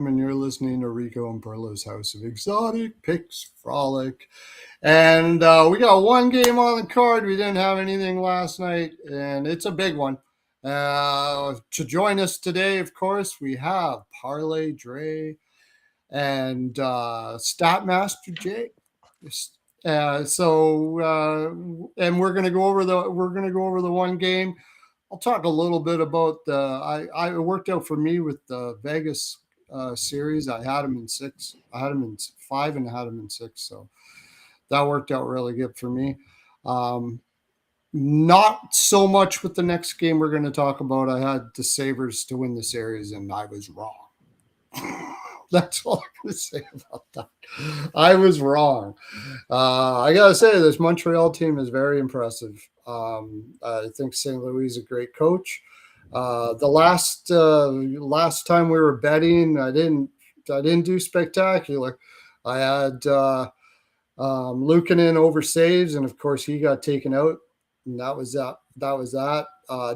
And you're listening to Rico and Pearlo's House of Exotic Picks Frolic. And we got one game on the card. We didn't have anything last night, and it's a big one. To join us today, of course, we have Parlay Dre and Statmaster Jay. And we're gonna go over the one game. I'll talk a little bit about it worked out for me with the Vegas series. I had him in 6. I had him in 5 and I had him in 6. So that worked out really good for me. Not so much with the next game we're going to talk about. I had the Sabres to win the series and I was wrong. That's all I'm going to say about that. I was wrong. I got to say, this Montreal team is very impressive. I think St. Louis is a great coach. The last time we were betting, I didn't do spectacular. I had Luukkonen over saves, and of course he got taken out, and that was that.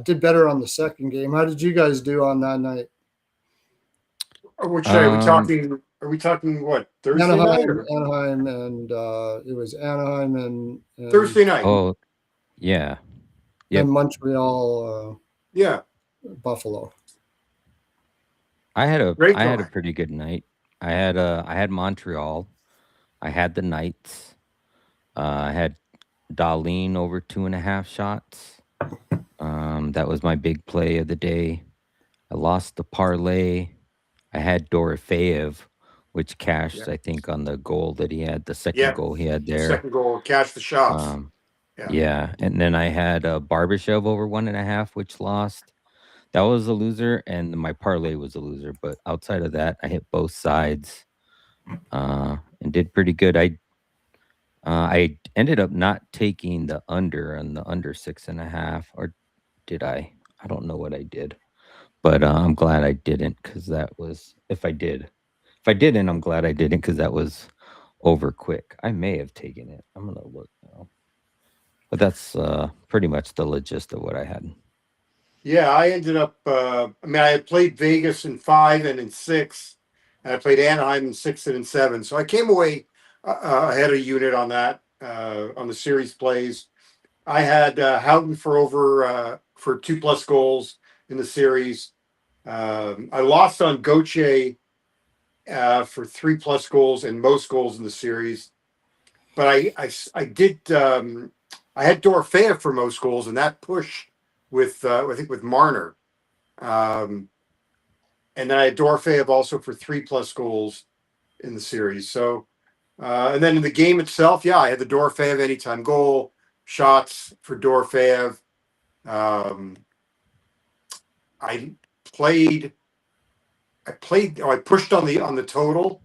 Did better on the second game. How did you guys do on that night? Which day are we talking what, Thursday night? Anaheim, and it was Anaheim and Thursday night. Oh, yeah. Yep. And Montreal. Buffalo. I had a pretty good night. I had Montreal. I had the Knights. I had Darlene over 2.5 shots. That was my big play of the day. I lost the parlay. I had Dorofeyev, which cashed, I think, on the goal that he had, the second goal he had there. Second goal, cashed the shots. Yeah, and then I had Barbashev over 1.5, which lost. That was a loser, and my parlay was a loser. But outside of that, I hit both sides and did pretty good. I ended up not taking the under on the under 6.5, or did I? I don't know what I did. But I'm glad I didn't, because that was, if I didn't, I'm glad I didn't, because that was over quick. I may have taken it. I'm going to look now. But that's pretty much the gist of what I had. Yeah, I ended up, I had played Vegas in 5 and in 6, and I played Anaheim in 6 and in 7. So I came away ahead of a unit on that, on the series plays. I had Houghton for 2+ goals in the series. I lost on Gauthier for 3+ goals and most goals in the series, but I did. I had Dorofeyev for most goals, and that push with I think with Marner, and then I had Dorofeyev also for 3+ goals in the series. So, and then in the game itself, I had the Dorofeyev anytime goal, shots for Dorofeyev. I pushed on the total,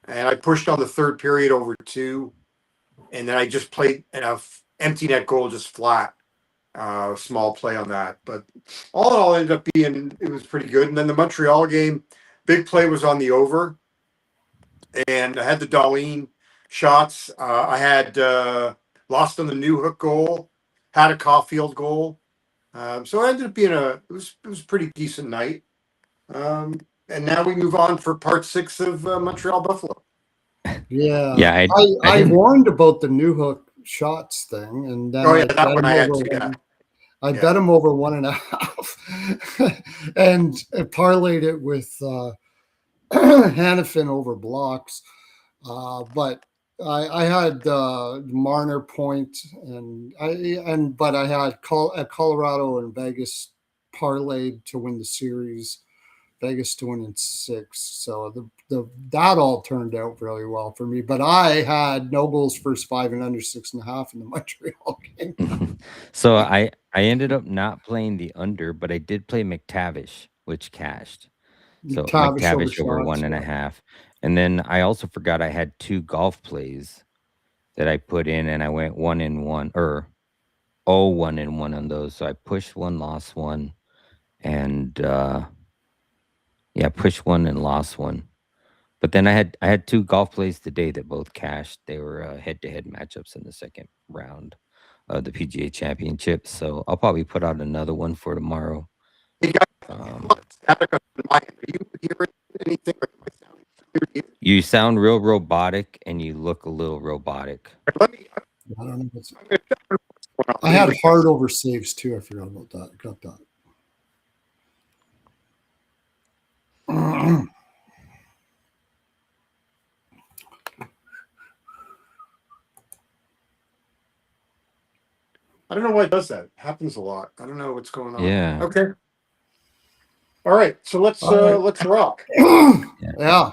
and I pushed on the third period over 2, and then I just played an empty net goal, just flat, small play on that. But all in all, ended up it was pretty good. And then the Montreal game, big play was on the over, and I had the Darlene shots. I had lost on the New Hook goal, had a Caulfield goal. So it ended up being it was a pretty decent night. And now we move on for part 6 of Montreal Buffalo. Yeah. I warned about the New Hook shots thing, and then I bet him over 1.5, and parlayed it with Hannafin over blocks. But I had Marner point, but I had Colorado and Vegas parlayed to win the series. Vegas to win in 6, so that all turned out really well for me. But I had no goals first 5 and under 6.5 in the Montreal game. So I ended up not playing the under, but I did play McTavish, which cashed. So McTavish over 1.5, and then I also forgot I had 2 golf plays that I put in, and I went 1-1 or 1-1 on those. So I pushed one, lost one, and pushed one and lost one. But then I had 2 golf plays today that both cashed. They were head-to-head matchups in the second round of the PGA Championship. So I'll probably put out another one for tomorrow. Hey guys, are you hearing anything? You sound real robotic, and you look a little robotic. Let me. I don't know what's. I'm gonna check what's going on. I had hard over saves too. I forgot about that. Got that. I don't know why it does that. It happens a lot. I don't know what's going on. Yeah. Okay. All right. So let's All right. let's rock. Yeah.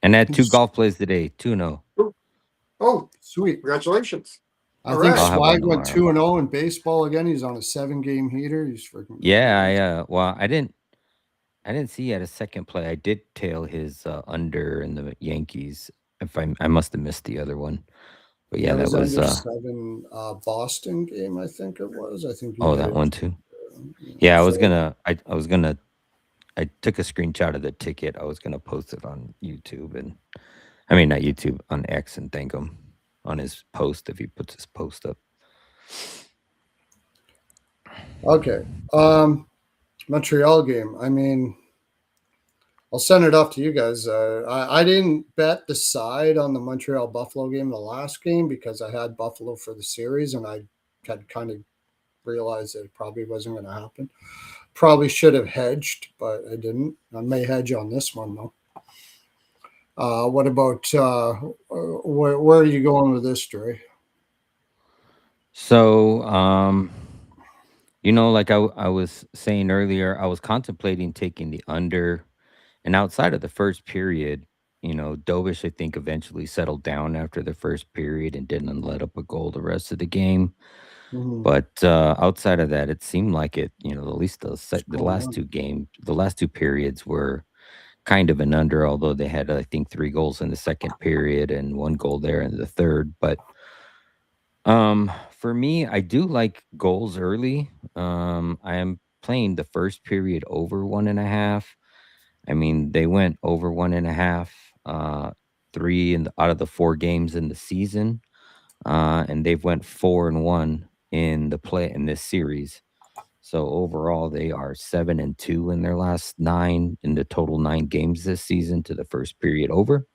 And I had 2 golf plays today. 2-0. Oh, Sweet. congratulations. I All think right. I'll have one Swag went tomorrow. 2-0 in baseball again. He's on a 7-game heater. He's freaking. Yeah, I didn't see he had a second play. I did tail his under in the Yankees. If I must have missed the other one. But yeah, That that was was under 7 Boston game, I think it was. I think you that hit. one too. Yeah, I was So- gonna I took a screenshot of the ticket. I was gonna post it on YouTube, and I mean not YouTube, on X, and thank him on his post if he puts his post up. Okay. Montreal game. I mean, I'll send it off to you guys. I didn't bet the side on the Montreal Buffalo game, the last game, because I had Buffalo for the series, and I had kind of realized that it probably wasn't going to happen. Probably should have hedged, but I didn't. I may hedge on this one though. What about where are you going with this, Dre? So, like I was saying earlier, I was contemplating taking the under, and outside of the first period, Dovish, I think, eventually settled down after the first period and didn't let up a goal the rest of the game. Mm-hmm. But outside of that, it seemed like it. At least the last 2 games, the last 2 periods were kind of an under. Although they had, I think, 3 goals in the second period and 1 goal there in the third. But for me, I do like goals early. I am playing the first period over 1.5. I mean, they went over 1.5, 3 out of the 4 games in the season, and they've went 4-1 in this series. So overall, they are 7-2 in their last 9 in the total 9 games this season to the first period over.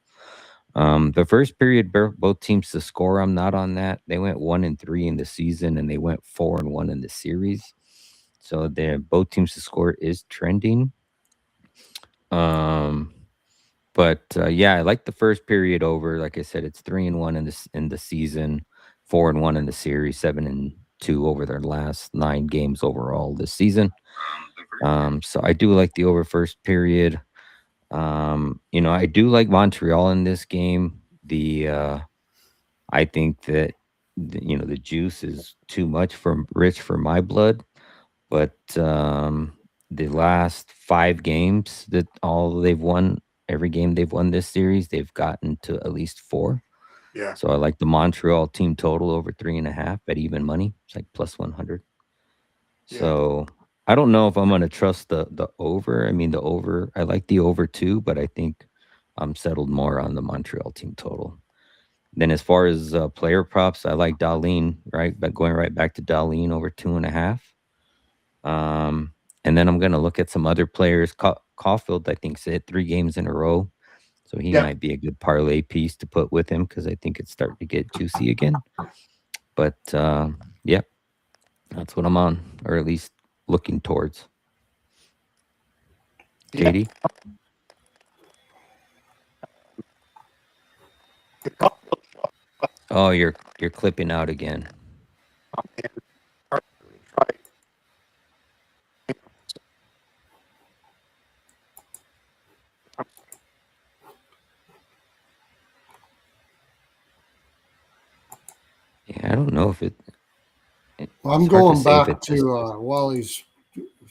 The first period, both teams to score. I'm not on that. They went 1-3 in the season, and they went 4-1 in the series. So both teams to score is trending. But yeah, I like the first period over. Like I said, it's 3-1 in the season, 4-1 in the series, 7-2 over their last 9 games overall this season. So I do like the over first period. I do like Montreal in this game. I think that the juice is too much rich for my blood, but the last 5 games that all they've won, every game they've won this series, they've gotten to at least 4. Yeah. So I like the Montreal team total over 3.5 at even money. It's like plus 100. Yeah. So I don't know if I'm going to trust the over. I mean, the over, I like the over too, but I think I'm settled more on the Montreal team total. Then as far as player props, I like Darlene, right? But going right back to Darlene over 2.5. And then I'm going to look at some other players. Caulfield, I think, hit 3 games in a row. So he might be a good parlay piece to put with him because I think it's starting to get juicy again. But yeah, that's what I'm on, or at least looking towards. JD? Oh, you're clipping out again. Yeah, I don't know if I'm going back to while he's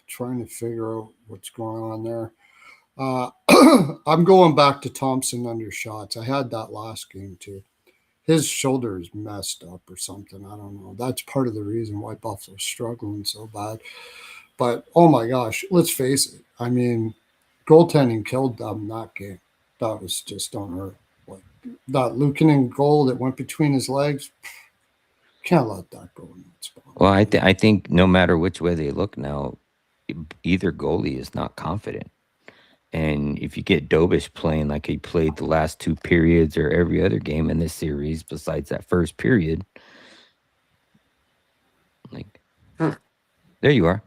trying to figure out what's going on there. I'm going back to Thompson under shots. I had that last game too. His shoulder is messed up or something. I don't know. That's part of the reason why Buffalo's struggling so bad. But oh my gosh, let's face it. I mean, goaltending killed them that game. That was just unheard. Like that Luukkonen goal that went between his legs. Can't let that go in that spot. Well, I think no matter which way they look now, either goalie is not confident. And if you get Dobish playing like he played the last 2 periods or every other game in this series besides that first period, like, there you are.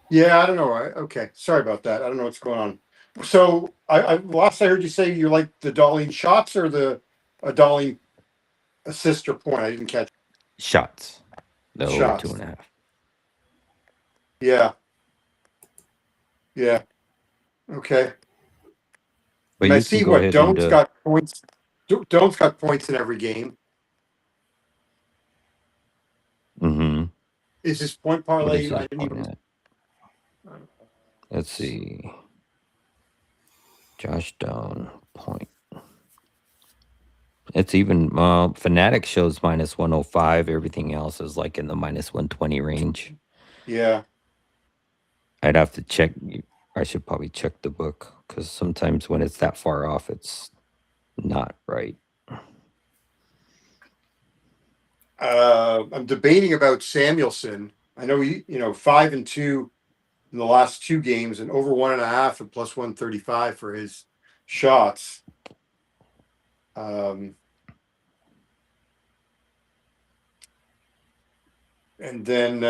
Yeah, I don't know. Okay, sorry about that. I don't know what's going on. So, last I heard you say you like the Darlene shots or the Darlene assist or point. I didn't catch Shots. The over shots. 2.5. Yeah, yeah. Okay. But And I you can see go what ahead and Doan's got points. Doan's got points in every game. Is his point what is parlay? his I didn't point even. at? Let's see. Josh Doan point. It's even Fanatic shows minus 105. Everything else is like in the minus 120 range. Yeah. I'd have to check. I should probably check the book because sometimes when it's that far off, it's not right. I'm debating about Samuelson. I know 5-2 in the last 2 games and over 1.5 at plus 135 for his shots. And then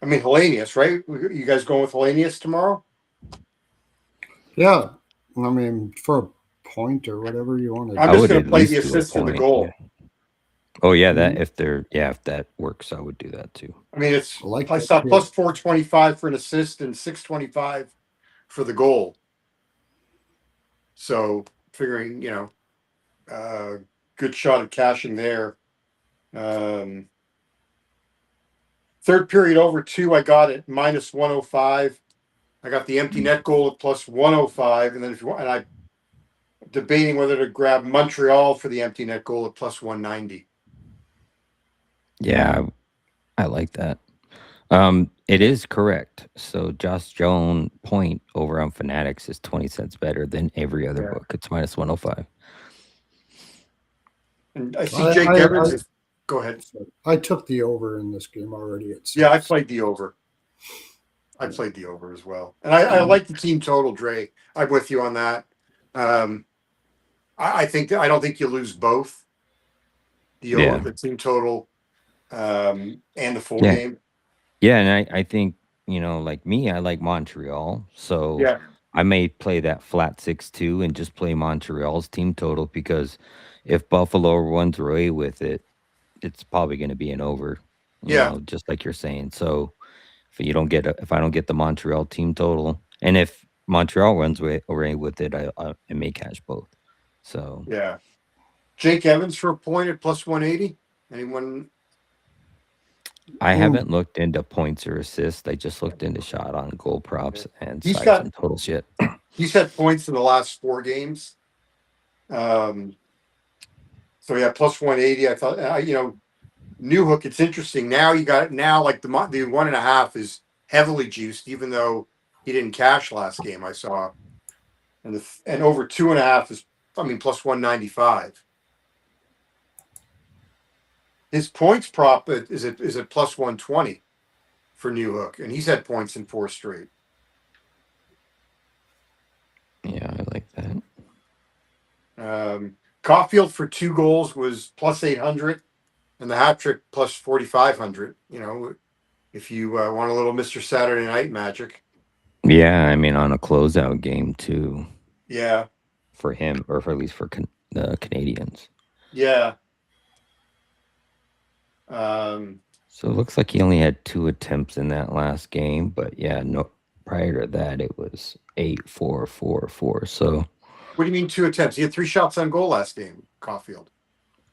Hellenius, right? You guys going with Hellenius tomorrow? Yeah, I mean, for a point or whatever you want to I'm I do. just would going to at play the least do a assist or the point. goal. Yeah. Oh yeah, Mhm. if that works, I would do that too. I mean, it's I like I that saw too. plus 425 for an assist and 625 for the goal. So figuring, good shot at cashing there. Third period over 2, I got it minus 105. I got the empty net goal at plus 105, and then if you want, and I debating whether to grab Montreal for the empty net goal at plus 190. Yeah, I like that. It is correct. So Josh Jones point over on Fanatics is 20 cents better than every other Yeah. book. It's minus 105. And I see I, Jake I, Evans I, is. Go ahead. I took the over in this game already at 6. Yeah, I played the over. I played the over as well, and I like the team total. Dre, I'm with you on that. I think that I don't think you lose both Yeah. the team total, and the full Yeah. game. Yeah, and I think, like me, I like Montreal. So Yeah, I may play that flat 6-2 and just play Montreal's team total because if Buffalo runs away with it, it's probably going to be an over, yeah, just like you're saying. So if I don't get the Montreal team total, and if Montreal runs away with it, I may cash both. So yeah. Jake Evans for a point at plus 180. Anyone? I Mm. haven't looked into points or assists. I just looked into shot on goal props and He's sides got and total shit. he's had points in the last 4 games. So yeah, plus 180. I thought New Hook. It's interesting. Now you got it. Now like the 1.5 is heavily juiced, even though he didn't cash last game. I saw, and over 2.5 is plus 195. His points prop is at plus 120 for New Hook, and he's had points in 4 straight. Yeah, I like that. Caulfield for 2 goals was plus 800, and the hat trick plus 4,500. If you want a little Mr. Saturday Night magic. Yeah, I mean on a closeout game too Yeah, for him, or for at least for the Canadians. yeah. So it looks like he only had 2 attempts in that last game, but yeah, no. Prior to that, it was 8-4-4-4. So. What do you mean 2 attempts? He had 3 shots on goal last game, Caulfield.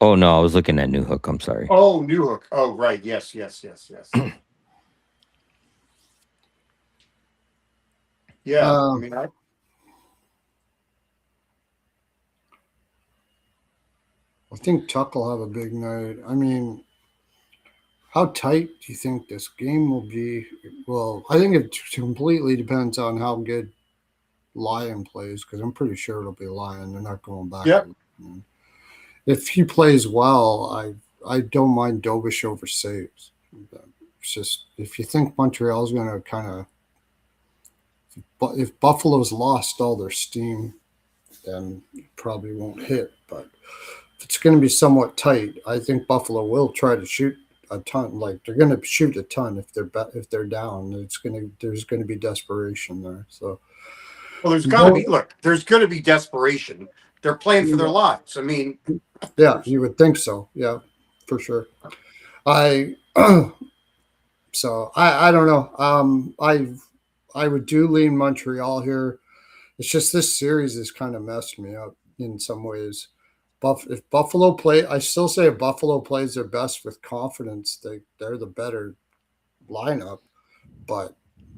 Oh no, I was looking at New Hook. I'm sorry. Oh, New Hook. Oh, right. Yes. Yeah. I think Tuck will have a big night. I mean, how tight do you think this game will be? Well, I think it completely depends on how good Lyon plays, because I'm pretty sure it'll be Lyon. They're not going back. Yep. If he plays well, I don't mind Dobish over saves. It's just if you think Montreal's going to kind of But if Buffalo's lost all their steam, then it probably won't hit. But if it's going to be somewhat tight, I think Buffalo will try to shoot a ton. Like they're going to shoot a ton if they're down. There's going to be desperation there. So Well, there's got to be there's going to be desperation. They're playing for their lives. I mean, yeah, you would think so. Yeah, for sure. I so I don't know. I would do lean Montreal here. It's just this series has kind of messed me up in some ways. If Buffalo play, I still say if Buffalo plays their best with confidence, they're the better lineup, but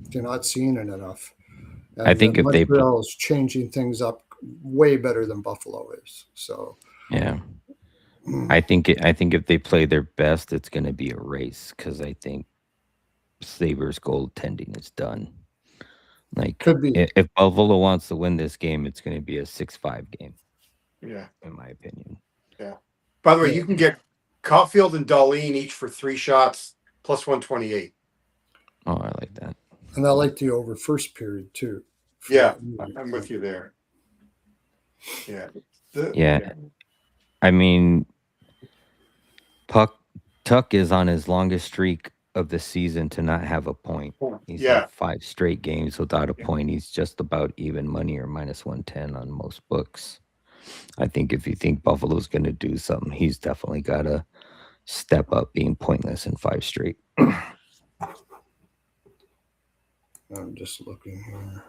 they're not seeing it enough. And I think if Montreal is changing things up way better than Buffalo is. So yeah, I think if they play their best, it's going to be a race because I think Sabres goaltending is done. Like could be. if Buffalo wants to win this game, it's going to be a 6-5 game. Yeah, in my opinion. Yeah. By the way, you can get Caulfield and Darlene each for 3 shots plus 128. Oh, I like that. And I like the over first period too. Yeah, I'm with you there. Yeah. Yeah. I mean, Tuck is on his longest streak of the season to not have a point. He's had 5 straight games without a point. He's just about even money or minus 110 on most books. I think if you think Buffalo's going to do something, he's definitely got to step up being pointless in 5 straight. I'm just looking here.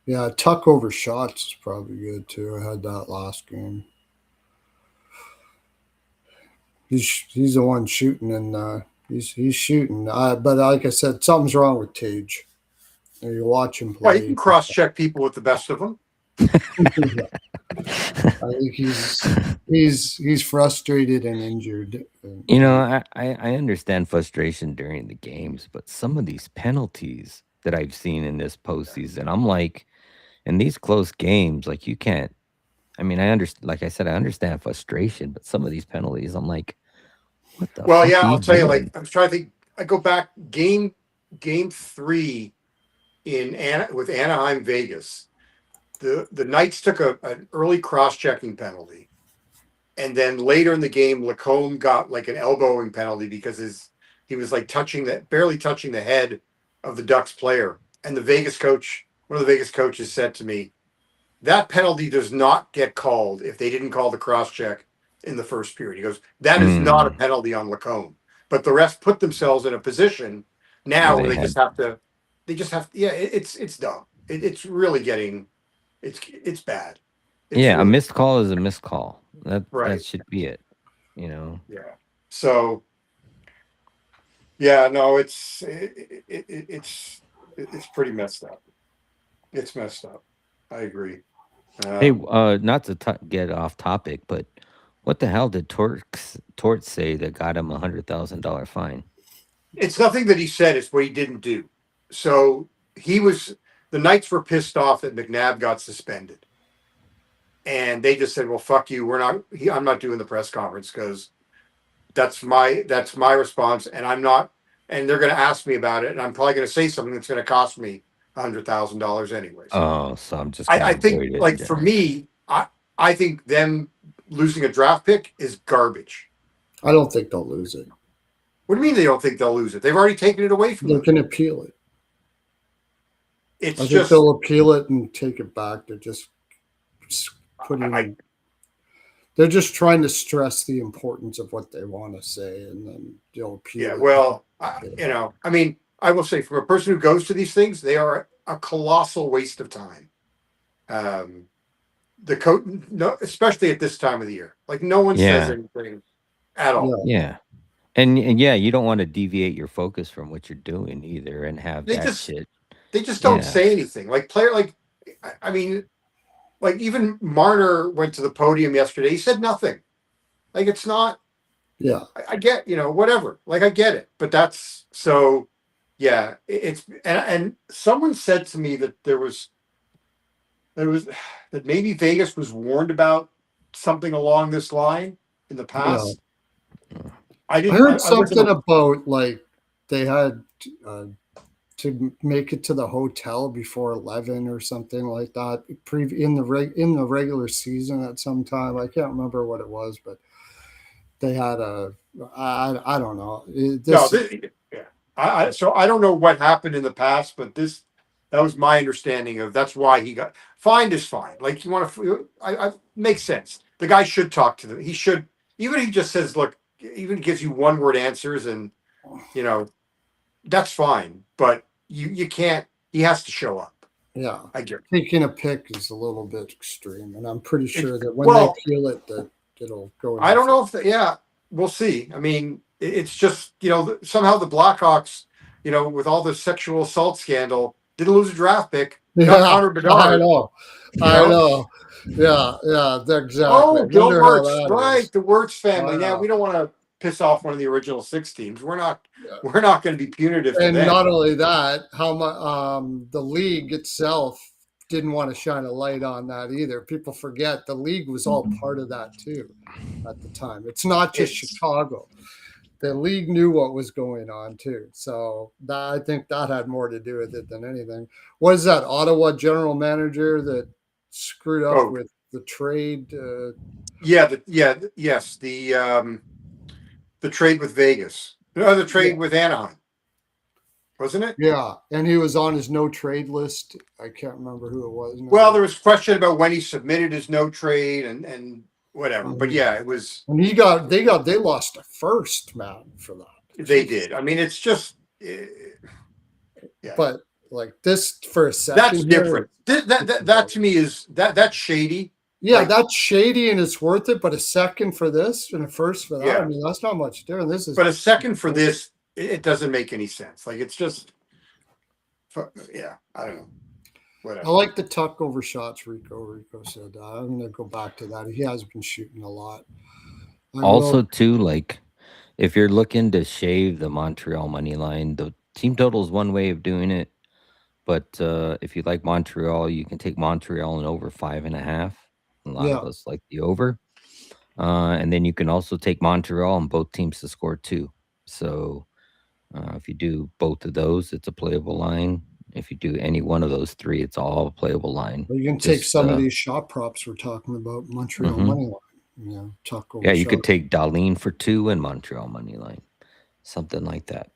Yeah, Tuck over shots is probably good too. I had that last game. He's the one shooting, and he's shooting. But like I said, something's wrong with Tage. And you watch him play. Well, you can cross-check people with the best of them. I think he's frustrated and injured. You know, I understand frustration during the games, but some of these penalties that I've seen in this postseason, I'm like, in these close games, like you can't. I mean, like I said, I understand frustration, but some of these penalties, I'm like, what the? Well, fuck yeah, are I'll tell you. doing? Like, I'm trying to think. I go back game 3 with Anaheim Vegas. The Knights took an early cross-checking penalty, and then later in the game, Lacombe got like an elbowing penalty because he was like barely touching the head of the Ducks player. And one of the Vegas coaches said to me, that penalty does not get called if they didn't call the cross-check in the first period. He goes, that is not a penalty on Lacombe. But the refs put themselves in a position now where they just have to, yeah, it's dumb. It's really getting, it's bad. It's yeah, really, a missed call is a missed call. That should be it, you know? Yeah. So, yeah, no, it's pretty messed up. It's messed up. I agree. Hey, not to get off topic, but what the hell did Tort say that got him $100,000 fine? It's nothing that he said. It's what he didn't do. So the Knights were pissed off that McNabb got suspended, and they just said, "Well, fuck you. I'm not doing the press conference because that's my response, and I'm not. And they're going to ask me about it, and I'm probably going to say something that's going to cost me $100,000 anyways." Oh, so I'm just. I think, like, for me, I think them losing a draft pick is garbage. I don't think they'll lose it. What do you mean they don't think they'll lose it? They've already taken it away from them. They can appeal it. I think they'll appeal it and take it back. They're just putting. They're just trying to stress the importance of what they want to say, and then they'll appeal. Yeah, well, I mean, I will say, from a person who goes to these things, they are a colossal waste of time. The coach, especially at this time of the year, like no one says anything at all. Yeah. And yeah, you don't want to deviate your focus from what you're doing either, and have shit. They just don't say anything. Like I mean, like even Marner went to the podium yesterday. He said nothing. Like, it's not. Yeah, I get, whatever. Like, I get it, but that's so. Yeah, it's and someone said to me that that maybe Vegas was warned about something along this line in the past. Yeah. I heard something about, like, they had to make it to the hotel before 11 or something like that in the regular season at some time. I can't remember what it was, but they had I don't know. No, This yeah. So I don't know what happened in the past, but that was my understanding of that's why he got fined is fine. Like you want to, I makes sense. The guy should talk to them. He should, even if he just says, look, even gives you one word answers, and you know that's fine. But you can't. He has to show up. yeah, I get it. taking a pick is a little bit extreme, and I'm pretty sure that when Well, they feel it, that it'll go. I don't know if yeah, we'll see. I mean, it's just somehow the Blackhawks, with all the sexual assault scandal, didn't lose a draft pick. Got Yeah, Connor Bedard. I You know? know. Yeah, exactly. I Oh, Bill wonder how Wirtz, that right? is. The Wirtz family. Yeah, Wow. we don't want to piss off one of the original six teams. We're not. Yeah. We're not going to be punitive to And them. not only that, how much the league itself didn't want to shine a light on that either. People forget the league was all part of that too at the time. It's not just Chicago. The league knew what was going on too. So I think that had more to do with it than anything. Was that Ottawa general manager that screwed up with the trade? Yes. The trade with Vegas. No, the trade with Anaheim. Wasn't it? Yeah, and he was on his no trade list. I can't remember who it was. No. Well, there was question about when he submitted his no trade and whatever. But yeah, it was. And they lost a first, man, for that. They did. I mean, it's just. Yeah. But like this for a second, that's different. That to me is that's shady. Yeah, that's shady and it's worth it. But a second for this and a first for that, Yeah. I mean, that's not much different. This is. But a second for this, it doesn't make any sense. Like it's just. Yeah, I don't know. Whatever. I like the tuck over shots. Rico said. I'm going to go back to that. He has been shooting a lot. Also, too, like if you're looking to shave the Montreal money line, the team total is one way of doing it. But if you like Montreal, you can take Montreal and over 5.5. A lot of us like the over. And then you can also take Montreal and both teams to score 2. So if you do both of those, it's a playable line. If you do any one of those 3, it's all a playable line. Well, you can take some of these shot props we're talking about, Montreal money line. Yeah, tuck over. Yeah, you could take Darlene for 2 and Montreal money line, something like that.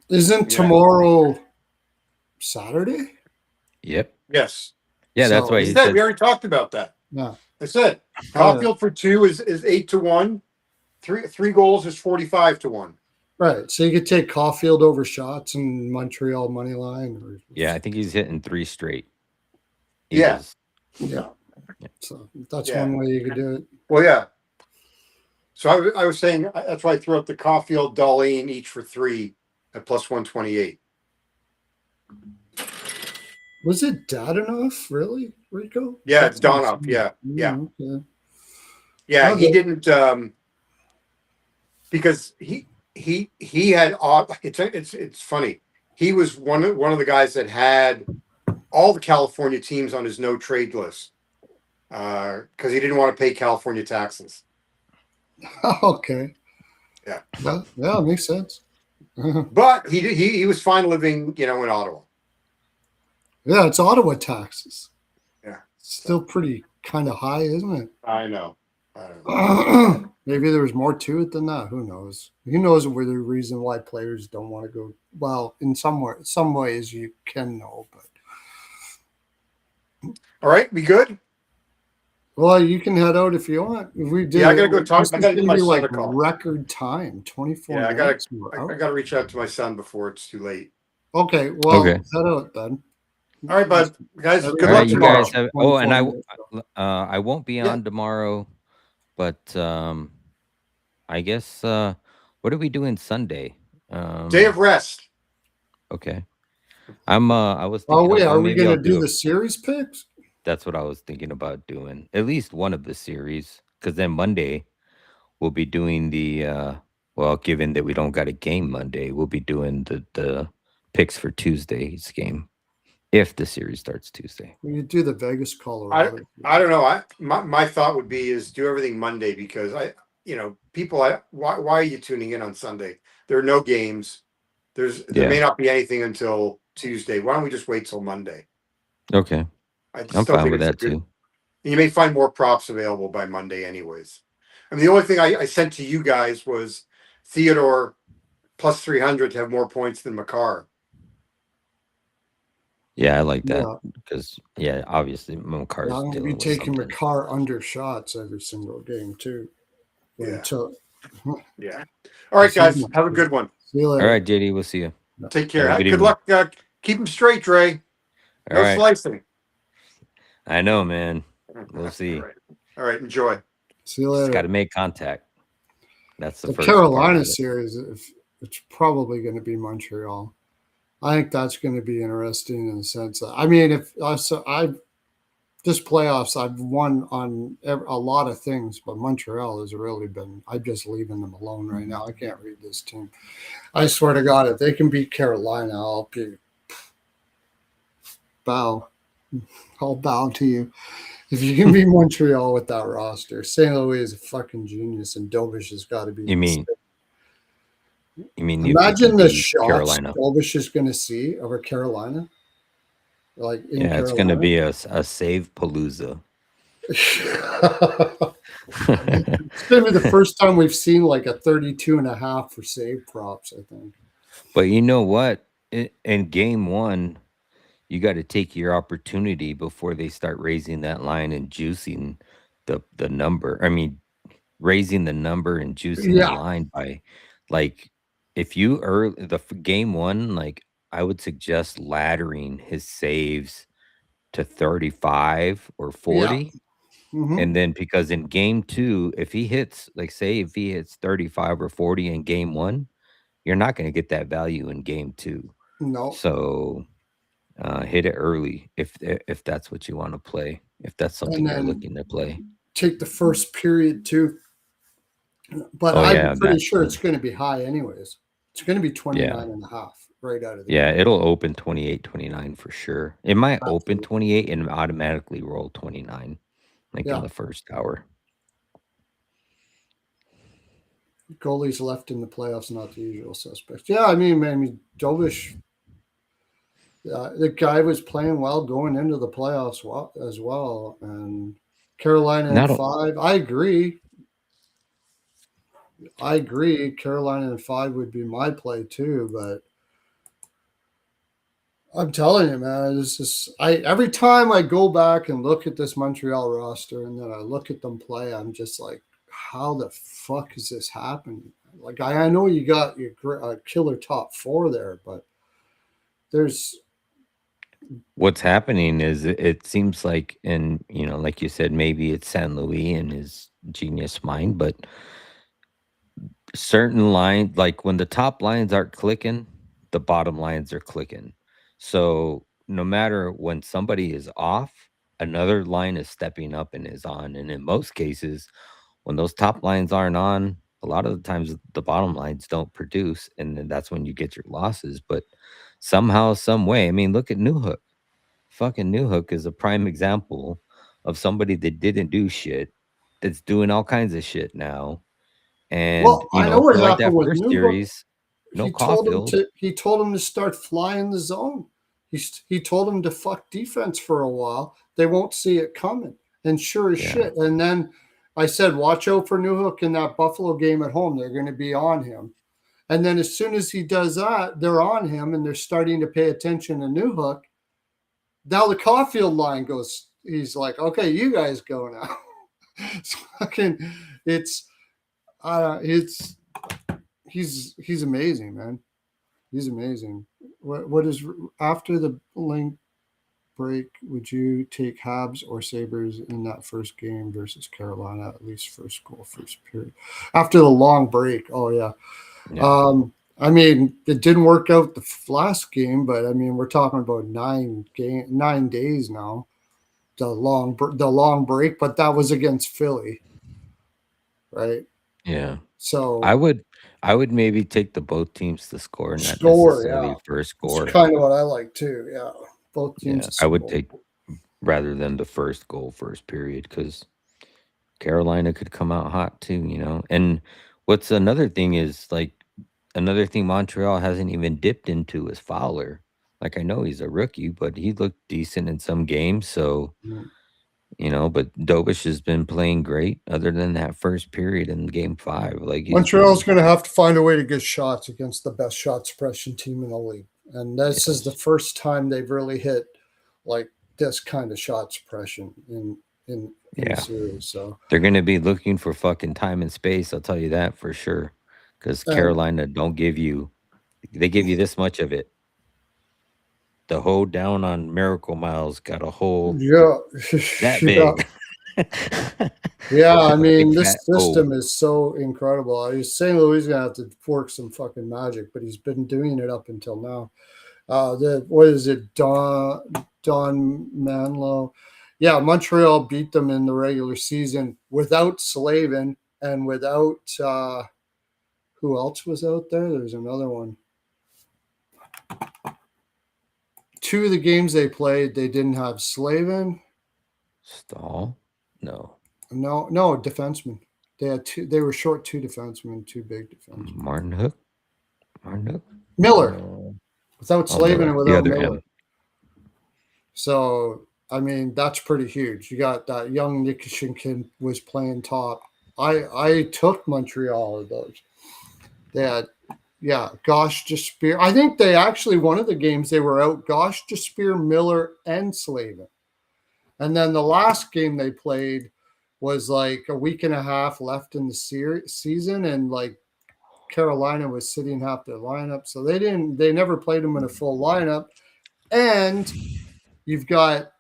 Isn't tomorrow Saturday? Yep. Yes. Yeah, so that's why he said. We already talked about that. Yeah. I said Caulfield for 2 is 8-1. 3 goals is 45-1. Right. So you could take Caulfield over shots and Montreal money line. Yeah, I think he's hitting 3 straight. Yeah. So that's one way you could do it. Well, yeah. So I was saying that's why I threw out the Caulfield, Darlene each for 3 at plus 128. Was it Dadonov, really, Rico? Yeah, it's Donov. Yeah. Okay. Yeah, he didn't because he had it's funny. He was one of the guys that had all the California teams on his no trade list because he didn't want to pay California taxes. Okay. Yeah. Yeah, it makes sense. But he was fine living, in Ottawa. Yeah, it's Ottawa taxes. Yeah. Still pretty kind of high, isn't it? I know. Maybe there's more to it than that. Who knows? Who knows the reason why players don't want to go? Well, in some ways you can know, but. All right, we good? Well, you can head out if you want. If we do, yeah, I gotta go talk. I gotta give my son like a call. Record time, 24 minutes. I gotta reach out to my son before it's too late. Okay, well, head out then. All right, bud. Guys, good luck tomorrow. You guys I won't be on tomorrow, but I guess what are we doing Sunday? Day of rest. Okay. I was thinking are we gonna do the series picks? That's what I was thinking about doing. At least one of the series. Because then Monday we'll be doing the given that we don't got a game Monday, we'll be doing the picks for Tuesday's game. If the series starts Tuesday. You do the Vegas Colorado. I don't know. My thought would be is do everything Monday because people why are you tuning in on Sunday? There are no games. There may not be anything until Tuesday. Why don't we just wait till Monday? Okay. I I'm still fine think with it's a that good. too. You may find more props available by Monday, anyways. I mean, the only thing I sent to you guys was Theodore plus 300 to have more points than Makar. Yeah, I like that Yeah. because obviously Makar's I'm going to be dealing with taking something. McCarr under shots every single game too. Yeah. Until Yeah. All right, guys. Have a good one. See you All later. right, JD, we'll see you. Take care. Have a Good good luck. Keep them straight, Dre. All No right. slicing. I know, man. We'll see. All right. Enjoy. See you Just got later. to make contact. That's the The first part Carolina of it. series, it's probably going to be Montreal. I think that's going to be interesting in the sense that, I mean, if this playoffs, I've won on a lot of things, but Montreal has really been. I'm just leaving them alone right now. I can't read this team. I swear to God, if they can beat Carolina, I'll bow. I'll bow to you. If you can beat Montreal with that roster, St. Louis is a fucking genius, and Dovish has got to be. You mean Imagine the shots Carolina? Dovish is going to see over Carolina. Like in Yeah, it's going to be a save palooza. It's going to be the first time we've seen like a 32.5 for save props, I think. But you know what? In game one, you got to take your opportunity before they start raising that line and juicing the number. I mean, raising the number and juicing the line by, like, if you early game one, like, I would suggest laddering his saves to 35 or 40. Mm-hmm. And then because in game two, if he hits, like, say if he hits 35 or 40 in game one, you're not going to get that value in game two. No. So hit it early if that's what you want to play, if that's something you're looking to play. Take the first period too. But I'm pretty sure it's going to be high anyways. It's going to be 29.5 right out of the game. It'll open 28, 29 for sure. It might open 28 and automatically roll 29 in the first hour. Goalies left in the playoffs, not the usual suspects. Yeah, I mean, Dovish, the guy was playing well going into the playoffs as well. And Carolina in 5, I agree. Carolina in 5 would be my play too, but I'm telling you, man, every time I go back and look at this Montreal roster and then I look at them play, I'm just like, how the fuck is this happening? Like, I know you got your killer top 4 there, but what's happening is it seems like, and like you said, maybe it's San Luis and his genius mind, but certain lines, like when the top lines aren't clicking, the bottom lines are clicking. So no matter when somebody is off, another line is stepping up and is on. And in most cases, when those top lines aren't on, a lot of the times the bottom lines don't produce, and then that's when you get your losses. But somehow, some way, I mean, look at Newhook. Fucking Newhook is a prime example of somebody that didn't do shit, that's doing all kinds of shit now. And I know what for like happened that with first Newhook. series, He told him to start flying the zone. He told him to fuck defense for a while. They won't see it coming. And sure as shit. And then I said, watch out for Newhook in that Buffalo game at home. They're going to be on him. And then as soon as he does that, they're on him and they're starting to pay attention to Newhook. Now the Caulfield line goes, he's like, okay, you guys go now. He's amazing, man. He's amazing. What is after the link break? Would you take Habs or Sabres in that first game versus Carolina? At least first goal, first period. After the long break, oh yeah. I mean, it didn't work out the last game, but I mean, we're talking about 9 days now. The long break, but that was against Philly, right? Yeah. So I would maybe take the both teams to score, not necessarily first score. That's kind of what I like too. Yeah, both teams. Yeah, I would take rather than the first goal, first period, because Carolina could come out hot too. And what's another thing is, like, another thing Montreal hasn't even dipped into is Fowler. Like, I know he's a rookie, but he looked decent in some games. So, but Dobish has been playing great other than that first period in game 5. Like, he's Montreal's been, going to have to find a way to get shots against the best shot suppression team in the league. And this is the yes. first time they've really hit like this kind of shot suppression in a Yeah. series. So They're going to be looking for fucking time and space. I'll tell you that for sure. Because and Carolina they give you this much of it. The hold down on Miracle Miles got a hole yeah, that yeah. big. Yeah, I A big mean, this fat hole. system is so incredible. I was saying Louis gonna have to work some fucking magic, but he's been doing it up until now. The what is it, Don Manlow? Yeah, Montreal beat them in the regular season without Slavin and without who else was out there? There's another one. 2 of the games they played, they didn't have Slavin. Stall? No. No, defenseman. They had 2. They were short 2 defensemen, 2 big defensemen. Martin Hook? Martin Hook? Miller. No. Without Oh, Slavin Miller. and The without other Miller. M. So, I mean, that's pretty huge. You got that young Nikishin kid was playing top. I took Montreal of those. They had, yeah, Gosh Despear. I think they actually, one of the games they were out Gosh Despear, Miller, and Slavin. And then the last game they played was like a week and a half left in the season, and like Carolina was sitting half their lineup. So they never played them in a full lineup. And you've got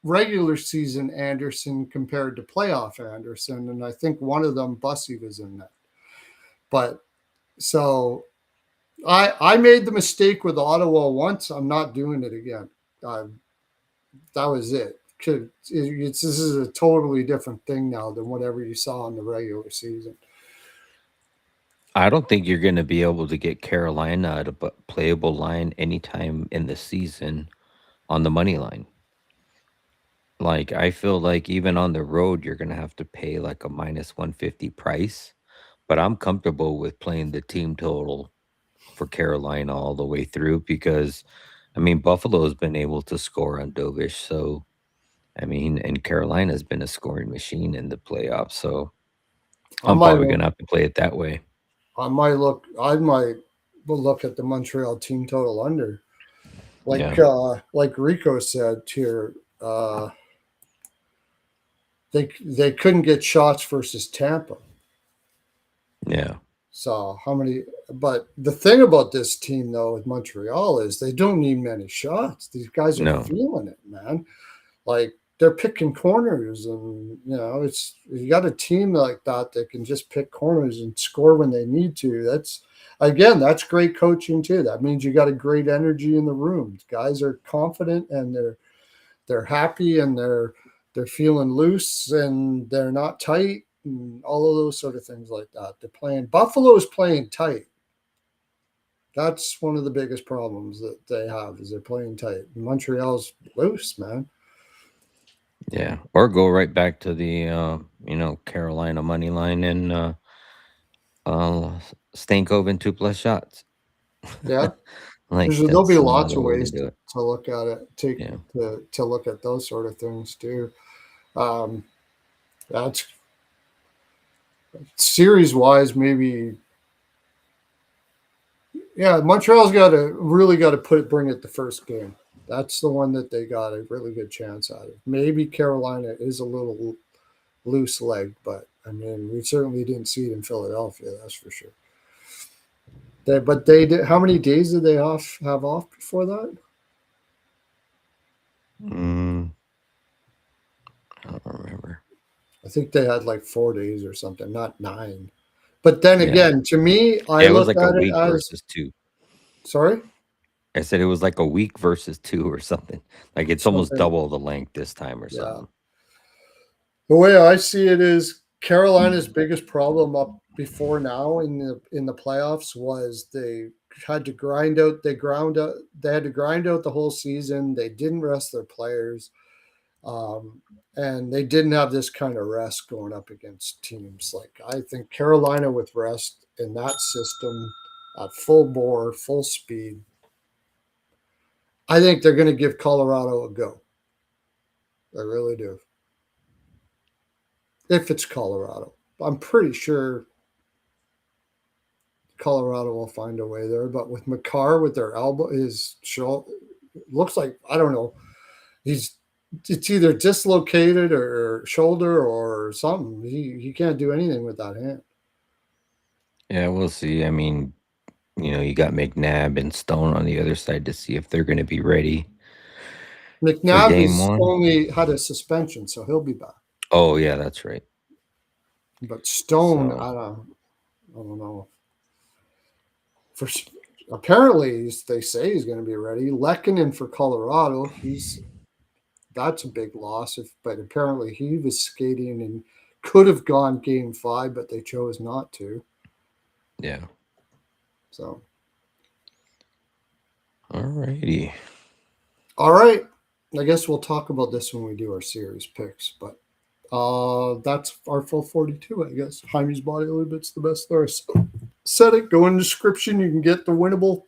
regular season Anderson compared to playoff Anderson, and I think one of them, Bussy, was in that. But so I made the mistake with Ottawa once. I'm not doing it again. That was it. This is a totally different thing now than whatever you saw in the regular season. I don't think you're going to be able to get Carolina at a playable line anytime in the season on the money line. Like, I feel like even on the road, you're going to have to pay like a minus 150 price. But I'm comfortable with playing the team total for Carolina all the way through because, I mean, Buffalo has been able to score on Dovish. So, I mean, and Carolina's been a scoring machine in the playoffs. So I I'm might probably going look. to have to play it that way. I might look. I might look at the Montreal team total under, Yeah. like Rico said here. They couldn't get shots versus Tampa. Yeah. So how many? But the thing about this team though with Montreal is they don't need many shots. These guys are No. feeling it, man. Like they're picking corners, and it's you got a team like that can just pick corners and score when they need to. That's great coaching too. That means you got a great energy in the room. Guys are confident and they're happy and they're feeling loose and they're not tight and all of those sort of things like that. They're playing. Buffalo is playing tight. That's one of the biggest problems that they have is they're playing tight. Montreal's loose, man. Yeah. Or go right back to the, Carolina money line and Stankoven 2+ shots. Yeah, Like, there'll be that's lots another of way to ways do it. to look at it. Yeah. To look at those sort of things too. Um, that's series wise, maybe. Yeah, Montreal's got to bring it the first game. That's the one that they got a really good chance at. Maybe Carolina is a little loose leg, but I mean, we certainly didn't see it in Philadelphia. That's for sure. But they did. How many days did they have off before that? I don't remember. I think they had like 4 days or something, not 9. But then Yeah. again, to me, I It was look like a at it week as versus 2. sorry, I said it was like a week versus 2 or something. Like, it's almost something. double the length this time or Yeah. something. The way I see it is Carolina's biggest problem up before now in the playoffs was they had to grind out. They had to grind out the whole season. They didn't rest their players, and they didn't have this kind of rest going up against teams. Like I think Carolina with rest in that system at full bore, full speed. I think they're going to give Colorado a go. I really do. If it's Colorado, I'm pretty sure Colorado will find a way there. But with McCarr, with their elbow, his shoulder, looks like, I don't know. It's either dislocated or shoulder or something. He can't do anything with that hand. Yeah, we'll see. I mean, you got McNabb and Stone on the other side to see if they're going to be ready for McNabb game has one. only had a suspension, so he'll be back. Oh, yeah, that's right. But Stone, So, I don't know. For apparently, they say he's going to be ready. Lehkonen for Colorado, that's a big loss. But apparently, he was skating and could have gone Game 5, but they chose not to. yeah. So, All righty. all right. I guess we'll talk about this when we do our series picks. But that's our full 42, I guess. Hymes body a little bit's the best there. So, set it. Go in the description. You can get the winnable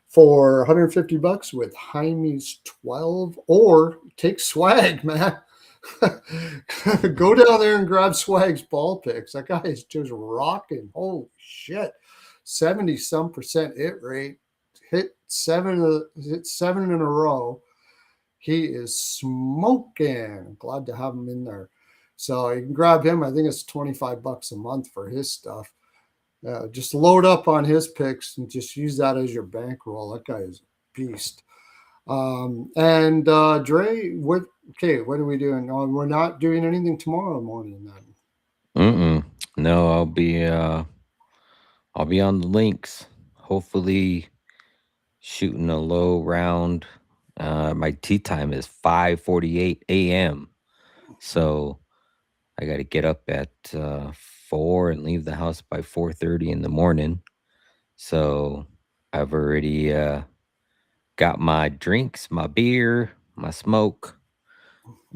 for $150 with Hymes 12, or take swag, man. Go down there and grab Swag's ball picks. That guy is just rocking. Holy shit. 70-some% hit rate. Hit seven in a row. He is smoking. Glad to have him in there. So you can grab him. I think it's $25 a month for his stuff. Just load up on his picks and just use that as your bankroll. That guy is a beast. And Dre, what are we doing? We're not doing anything tomorrow morning then. No, I'll be on the links. Hopefully shooting a low round. My tea time is 5:48 a.m. So I got to get up at 4 and leave the house by 4:30 in the morning. So I've already got my drinks, my beer, my smoke,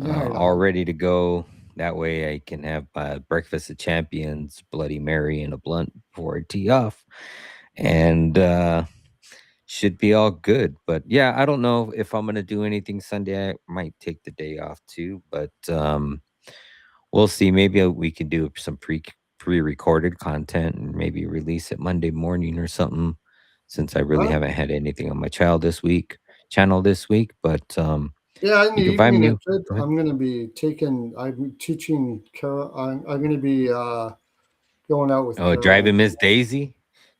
all ready to go. That way I can have my breakfast of champions, Bloody Mary, and a blunt before I tee off. And should be all good. But yeah, I don't know if I'm going to do anything Sunday. I might take the day off too. But we'll see. Maybe we can do some pre-recorded content and maybe release it Monday morning or something, since I really haven't had anything on my channel this week. But yeah, in the you can find evening, me. I'm going to be I'm teaching Carol. I'm going to be going out with Caroline. Driving Miss Daisy,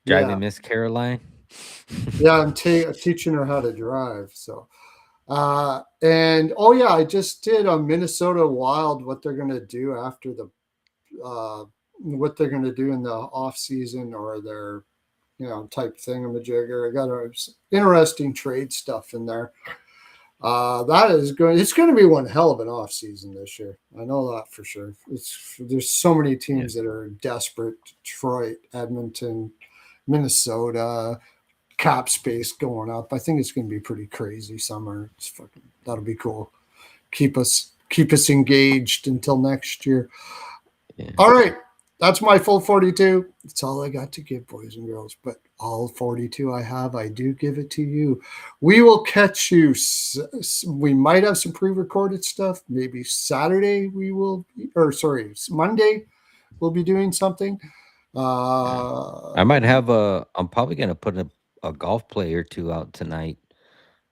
driving Yeah. Miss Caroline. Yeah, I'm teaching her how to drive. So, and I just did a Minnesota Wild, what they're going to do after what they're going to do in the off season, or their, type thingamajigger. I got interesting trade stuff in there. That is going. It's going to be one hell of an off season this year. I know that for sure. There's so many teams that are desperate. Detroit, Edmonton, Minnesota. Cap space going up. I think it's going to be pretty crazy summer. That'll be cool. Keep us engaged until next year. Yeah. All right, that's my full 42. That's all I got to give, boys and girls. But all 42 I have, I do give it to you. We will catch you. We might have some pre-recorded stuff. Maybe Saturday Monday we'll be doing something. I might have I'm probably going to put a golf play or two out tonight.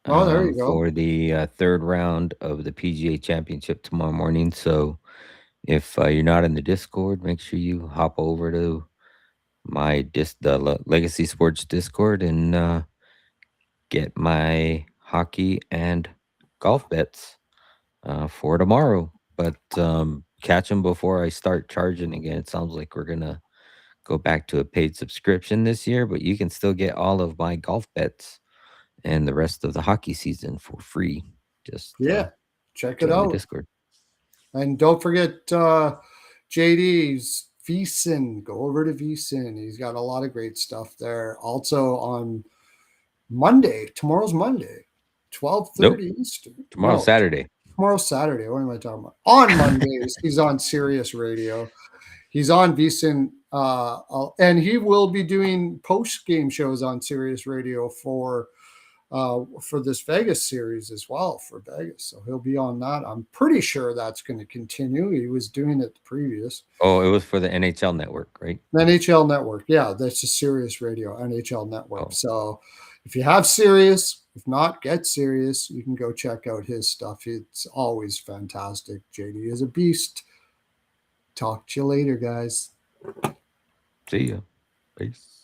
There you go. For the third round of the PGA Championship tomorrow morning. So if you're not in the Discord, make sure you hop over to the Legacy Sports Discord and get my hockey and golf bets for tomorrow. But catch them before I start charging again. It sounds like we're gonna go back to a paid subscription this year, but you can still get all of my golf bets and the rest of the hockey season for free. Just check it out. Discord. And don't forget JD's VSiN. Go over to VSiN. He's got a lot of great stuff there. Also on Monday. Tomorrow's Monday, 12:30 Eastern. Tomorrow's Saturday. Tomorrow's Saturday. What am I talking about? On Mondays, he's on Sirius Radio. He's on VSiN, and he will be doing post-game shows on Sirius Radio for for this Vegas series as well for Vegas. So he'll be on that. I'm pretty sure that's going to continue. He was doing it the previous. Oh, it was for the NHL network, right? NHL Network. Yeah, that's a Sirius Radio, NHL Network. Oh. So if you have Sirius, if not, get Sirius. You can go check out his stuff. It's always fantastic. JD is a beast. Talk to you later, guys. See ya. Peace.